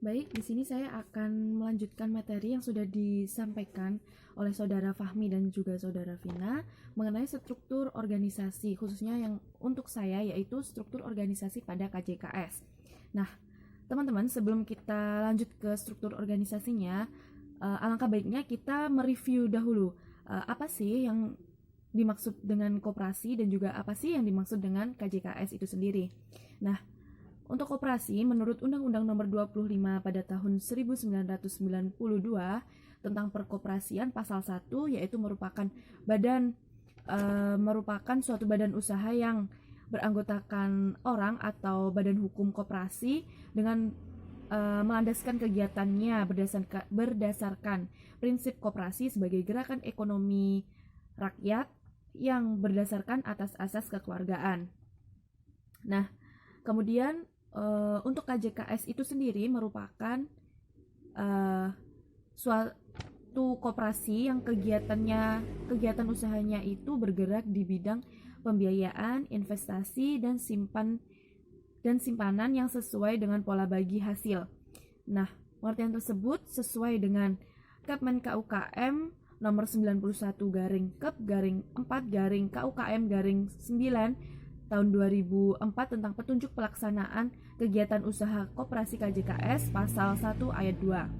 Baik, di sini saya akan melanjutkan materi yang sudah disampaikan oleh Saudara Fahmi dan juga Saudara Vina mengenai struktur organisasi, khususnya yang untuk saya yaitu struktur organisasi pada KJKS. Nah, teman-teman, sebelum kita lanjut ke struktur organisasinya, alangkah baiknya kita mereview dahulu apa sih yang dimaksud dengan koperasi dan juga apa sih yang dimaksud dengan KJKS itu sendiri. Nah, untuk koperasi, menurut Undang-Undang Nomor 25 pada tahun 1992 tentang perkoperasian pasal 1 yaitu merupakan suatu badan usaha yang beranggotakan orang atau badan hukum koperasi dengan melandaskan kegiatannya berdasarkan prinsip koperasi sebagai gerakan ekonomi rakyat yang berdasarkan atas asas kekeluargaan. Nah, kemudian untuk KJKS itu sendiri merupakan suatu koperasi yang kegiatan usahanya itu bergerak di bidang pembiayaan, investasi, dan simpanan yang sesuai dengan pola bagi hasil. Nah, pengertian tersebut sesuai dengan Kepmen KUKM nomor 91/4/4/KUKM-9 tahun 2004 tentang petunjuk pelaksanaan kegiatan usaha koperasi KJKS pasal 1 ayat 2.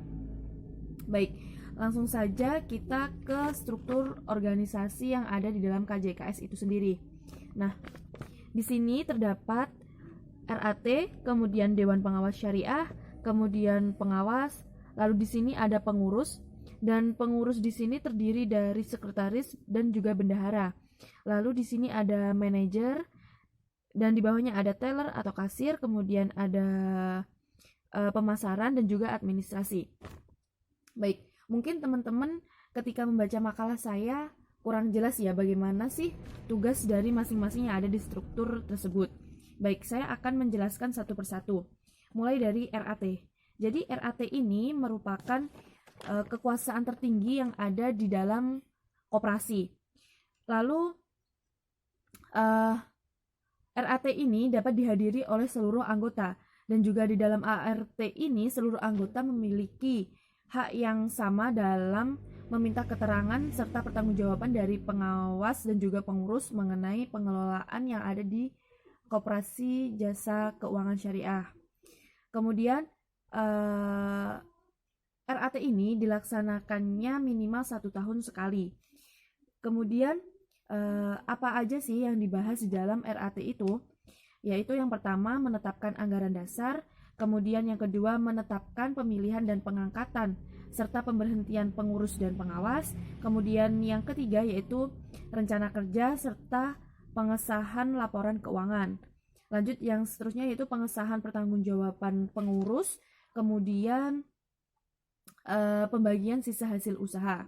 Baik, langsung saja kita ke struktur organisasi yang ada di dalam KJKS itu sendiri. Nah, di sini terdapat RAT, kemudian Dewan Pengawas Syariah, kemudian pengawas, lalu di sini ada pengurus, dan pengurus di sini terdiri dari sekretaris dan juga bendahara. Lalu di sini ada manajer, dan di bawahnya ada teller atau kasir, kemudian ada pemasaran dan juga administrasi. Baik, mungkin teman-teman ketika membaca makalah saya kurang jelas ya bagaimana sih tugas dari masing-masing yang ada di struktur tersebut. Baik, saya akan menjelaskan satu persatu. Mulai dari RAT. Jadi RAT ini merupakan kekuasaan tertinggi yang ada di dalam koperasi. Lalu RAT ini dapat dihadiri oleh seluruh anggota, dan juga di dalam ART ini seluruh anggota memiliki hak yang sama dalam meminta keterangan serta pertanggungjawaban dari pengawas dan juga pengurus mengenai pengelolaan yang ada di Koperasi Jasa Keuangan Syariah. Kemudian RAT ini dilaksanakannya minimal 1 tahun sekali. Kemudian apa aja sih yang dibahas di dalam RAT itu? Yaitu yang pertama menetapkan anggaran dasar, kemudian yang kedua menetapkan pemilihan dan pengangkatan serta pemberhentian pengurus dan pengawas, kemudian yang ketiga yaitu rencana kerja serta pengesahan laporan keuangan. Lanjut yang seterusnya yaitu pengesahan pertanggungjawaban pengurus, kemudian pembagian sisa hasil usaha.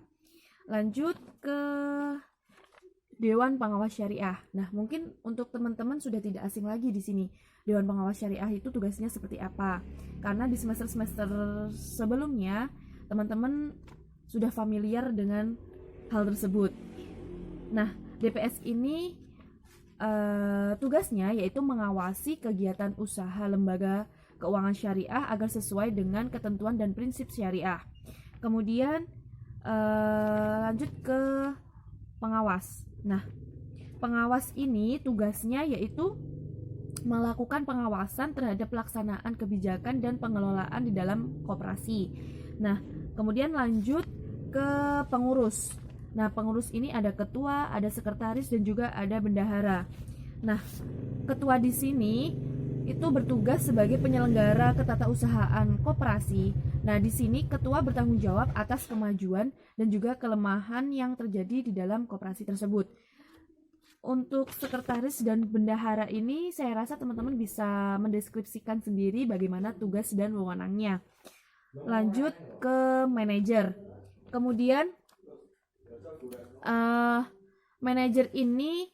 Lanjut ke Dewan Pengawas Syariah. Nah, mungkin untuk teman-teman sudah tidak asing lagi di sini. Dewan Pengawas Syariah itu tugasnya seperti apa? Karena di semester-semester sebelumnya, teman-teman sudah familiar dengan hal tersebut. Nah, DPS ini tugasnya yaitu mengawasi kegiatan usaha lembaga keuangan syariah agar sesuai dengan ketentuan dan prinsip syariah. Kemudian lanjut ke pengawas. Nah, pengawas ini tugasnya yaitu melakukan pengawasan terhadap pelaksanaan kebijakan dan pengelolaan di dalam koperasi. Nah, kemudian lanjut ke pengurus. Nah, pengurus ini ada ketua, ada sekretaris, dan juga ada bendahara. Nah, ketua di sini itu bertugas sebagai penyelenggara ketatausahaan koperasi. Nah, di sini ketua bertanggung jawab atas kemajuan dan juga kelemahan yang terjadi di dalam koperasi tersebut. Untuk sekretaris dan bendahara ini saya rasa teman-teman bisa mendeskripsikan sendiri bagaimana tugas dan wewenangnya. Lanjut ke manajer. Kemudian manajer ini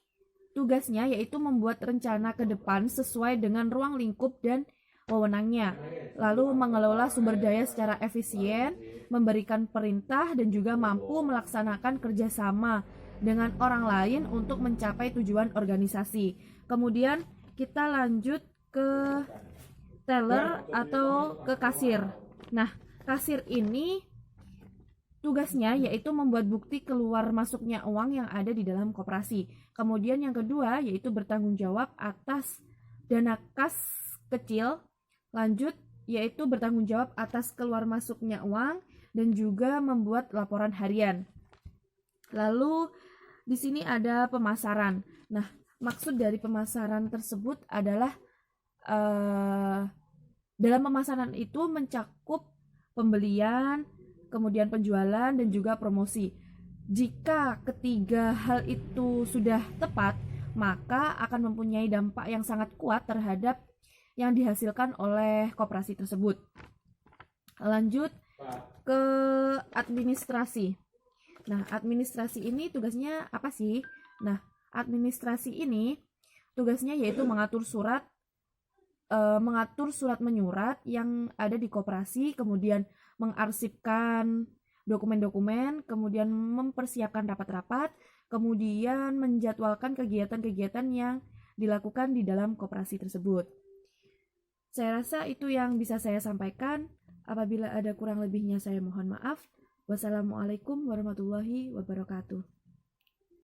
tugasnya yaitu membuat rencana ke depan sesuai dengan ruang lingkup dan wewenangnya, lalu mengelola sumber daya secara efisien, memberikan perintah, dan juga mampu melaksanakan kerjasama dengan orang lain untuk mencapai tujuan organisasi. Kemudian kita lanjut ke teller atau ke kasir. Nah, kasir ini tugasnya yaitu membuat bukti keluar masuknya uang yang ada di dalam koperasi. Kemudian yang kedua yaitu bertanggung jawab atas dana kas kecil. Lanjut yaitu bertanggung jawab atas keluar masuknya uang dan juga membuat laporan harian. Lalu di sini ada pemasaran. Nah, maksud dari pemasaran tersebut adalah dalam pemasaran itu mencakup pembelian, kemudian penjualan, dan juga promosi. Jika ketiga hal itu sudah tepat, maka akan mempunyai dampak yang sangat kuat terhadap yang dihasilkan oleh koperasi tersebut. Lanjut ke administrasi. Nah, administrasi ini tugasnya apa sih? Nah, administrasi ini tugasnya yaitu mengatur surat menyurat yang ada di koperasi, kemudian mengarsipkan dokumen-dokumen, kemudian mempersiapkan rapat-rapat, kemudian menjadwalkan kegiatan-kegiatan yang dilakukan di dalam koperasi tersebut. Saya rasa itu yang bisa saya sampaikan. Apabila ada kurang lebihnya saya mohon maaf. Wassalamualaikum warahmatullahi wabarakatuh.